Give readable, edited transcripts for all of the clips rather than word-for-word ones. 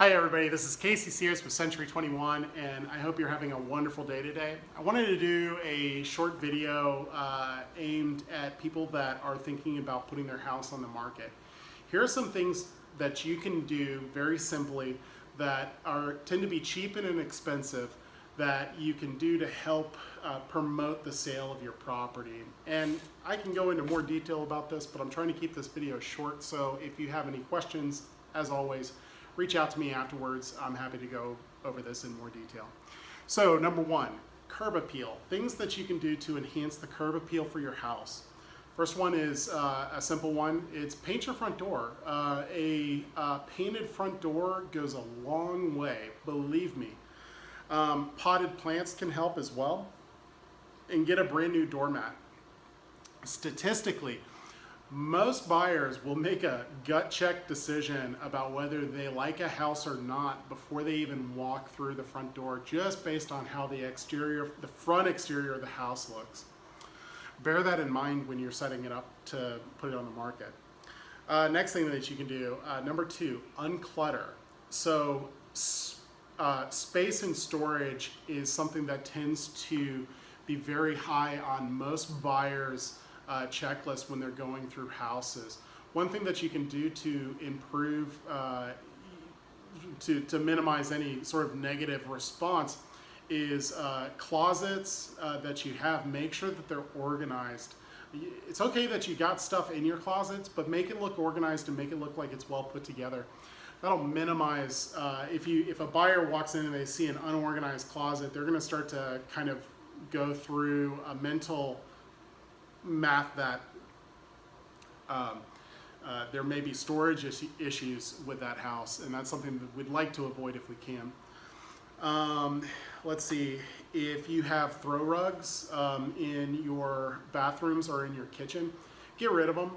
Hi everybody, this is Casey Sears with Century 21 and I hope you're having a wonderful day today. I wanted to do a short video aimed at people that are thinking about putting their house on the market. Here are some things that you can do very simply that tend to be cheap and inexpensive that you can do to help promote the sale of your property. And I can go into more detail about this, but I'm trying to keep this video short, so if you have any questions, as always, reach out to me afterwards. I'm happy to go over this in more detail. So number one, curb appeal. Things that you can do to enhance the curb appeal for your house. First one is a simple one. It's paint your front door. A painted front door goes a long way, believe me. Potted plants can help as well. And get a brand new doormat. Statistically, most buyers will make a gut check decision about whether they like a house or not before they even walk through the front door, just based on how the front exterior of the house looks. Bear that in mind when you're setting it up to put it on the market. Next thing that you can do, number two, unclutter. So space and storage is something that tends to be very high on most buyers' checklist when they're going through houses. One thing that you can do to improve, to minimize any sort of negative response is closets that you have, make sure that they're organized. It's okay that you got stuff in your closets, but make it look organized and make it look like it's well put together. That'll minimize, if a buyer walks in and they see an unorganized closet, they're gonna start to kind of go through a mental math that there may be storage issues with that house, and that's something that we'd like to avoid if we can. Let's see, if you have throw rugs in your bathrooms or in your kitchen, get rid of them.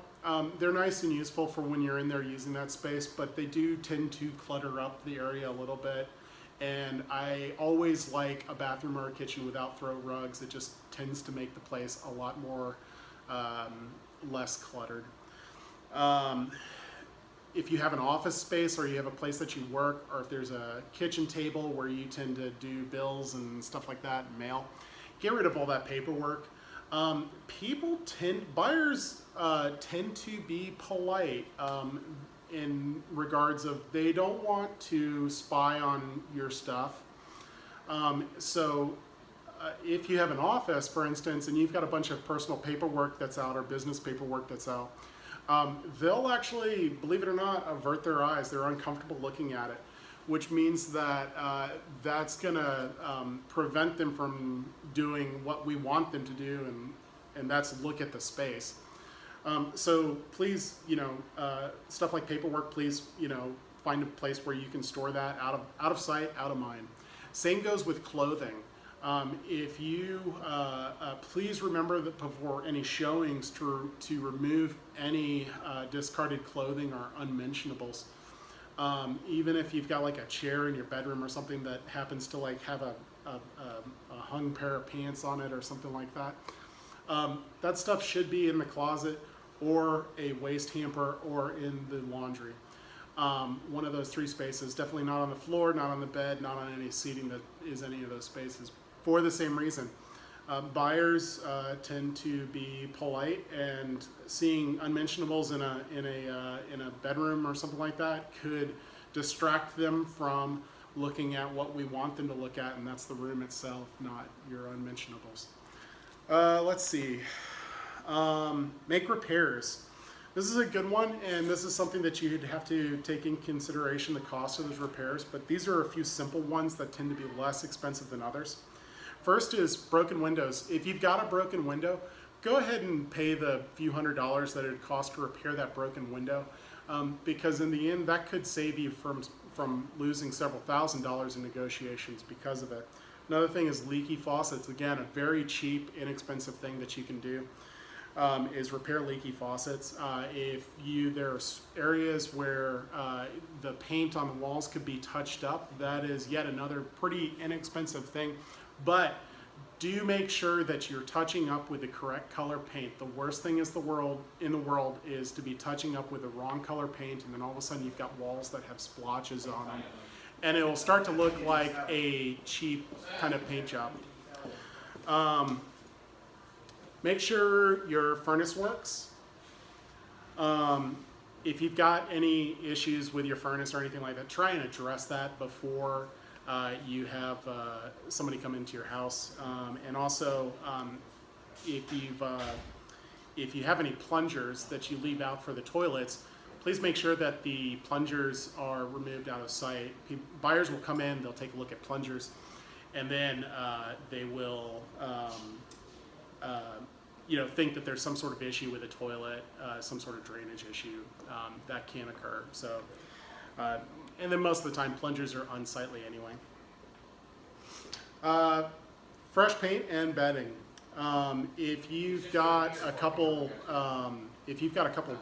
They're nice and useful for when you're in there using that space, but they do tend to clutter up the area a little bit. And I always like a bathroom or a kitchen without throw rugs. It just tends to make the place a lot more less cluttered. If you have an office space or you have a place that you work, or if there's a kitchen table where you tend to do bills and stuff like that, mail, get rid of all that paperwork. Buyers tend to be polite in regards of they don't want to spy on your stuff. If you have an office, for instance, and you've got a bunch of personal paperwork that's out or business paperwork that's out, they'll actually, believe it or not, avert their eyes. They're uncomfortable looking at it, which means that that's gonna prevent them from doing what we want them to do, and that's look at the space. So please, stuff like paperwork, please, find a place where you can store that out of sight, out of mind. Same goes with clothing. If you, please remember that before any showings to remove any discarded clothing or unmentionables. Even if you've got like a chair in your bedroom or something that happens to like have a hung pair of pants on it or something like that. That stuff should be in the closet or a waste hamper or in the laundry. One of those three spaces, definitely not on the floor, not on the bed, not on any seating that is any of those spaces. For the same reason, buyers tend to be polite, and seeing unmentionables in a bedroom or something like that could distract them from looking at what we want them to look at, and that's the room itself, not your unmentionables. Let's see. Make repairs. This is a good one, and this is something that you'd have to take in consideration, the cost of those repairs, but these are a few simple ones that tend to be less expensive than others. First is broken windows. If you've got a broken window, go ahead and pay the few $100s that it costs to repair that broken window, because in the end, that could save you from losing several $1,000s in negotiations because of it. Another thing is leaky faucets. Again, a very cheap, inexpensive thing that you can do. Is repair leaky faucets. There are areas where the paint on the walls could be touched up. That is yet another pretty inexpensive thing, but do make sure that you're touching up with the correct color paint. The worst thing in the world is to be touching up with the wrong color paint, and then all of a sudden you've got walls that have splotches on them. and it will start to look like a cheap kind of paint job. Make sure your furnace works. If you've got any issues with your furnace or anything like that, try and address that before you have somebody come into your house. And also, if you have any plungers that you leave out for the toilets, please make sure that the plungers are removed out of sight. Buyers will come in, they'll take a look at plungers, and then they will think that there's some sort of issue with the toilet, some sort of drainage issue that can occur. So, and then most of the time, plungers are unsightly anyway. Fresh paint and bedding. If you've got a couple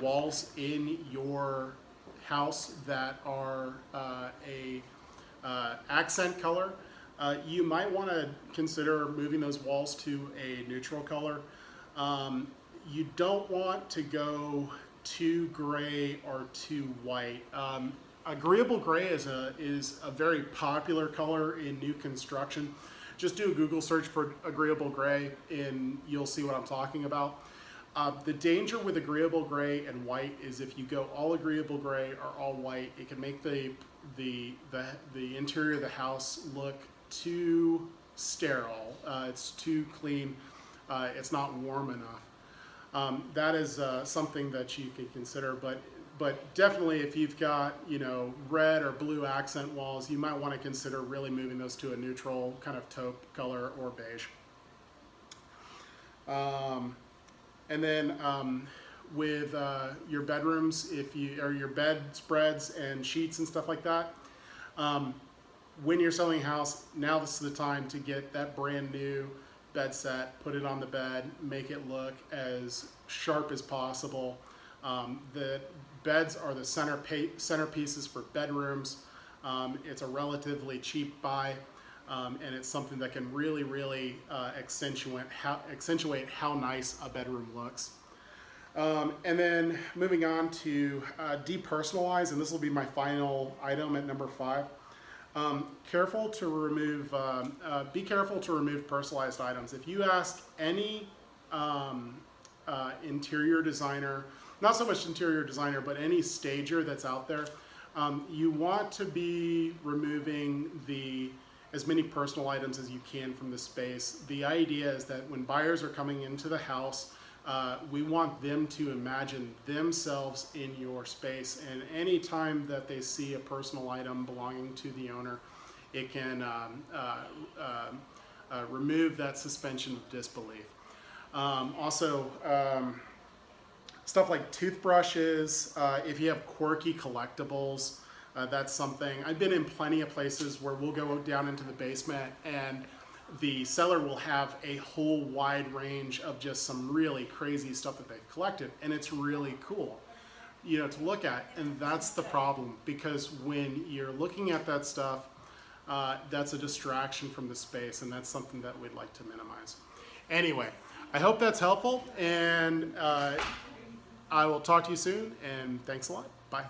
walls in your house that are accent color, you might want to consider moving those walls to a neutral color. You don't want to go too gray or too white. Agreeable gray is a very popular color in new construction. Just do a Google search for agreeable gray and you'll see what I'm talking about. The danger with agreeable gray and white is if you go all agreeable gray or all white, it can make the interior of the house look too sterile. It's too clean. It's not warm enough. That is something that you can consider, but definitely if you've got red or blue accent walls, you might want to consider really moving those to a neutral kind of taupe color or beige. And then with your bedrooms, or your bedspreads and sheets and stuff like that, when you're selling a house, now this is the time to get that brand new bed set, put it on the bed, make it look as sharp as possible. The beds are the centerpieces for bedrooms. It's a relatively cheap buy, and it's something that can really accentuate how nice a bedroom looks. And then moving on to de-personalize, and this will be my final item at number 5. Be careful to remove personalized items. If you ask any interior designer, not so much interior designer, but any stager that's out there, you want to be removing as many personal items as you can from the space. The idea is that when buyers are coming into the house, we want them to imagine themselves in your space, and any time that they see a personal item belonging to the owner, it can remove that suspension of disbelief. Also, stuff like toothbrushes, if you have quirky collectibles, that's something. I've been in plenty of places where we'll go down into the basement and the seller will have a whole wide range of just some really crazy stuff that they've collected, and it's really cool, to look at. And that's the problem, because when you're looking at that stuff, that's a distraction from the space, and that's something that we'd like to minimize. Anyway, I hope that's helpful, and I will talk to you soon, and thanks a lot. Bye.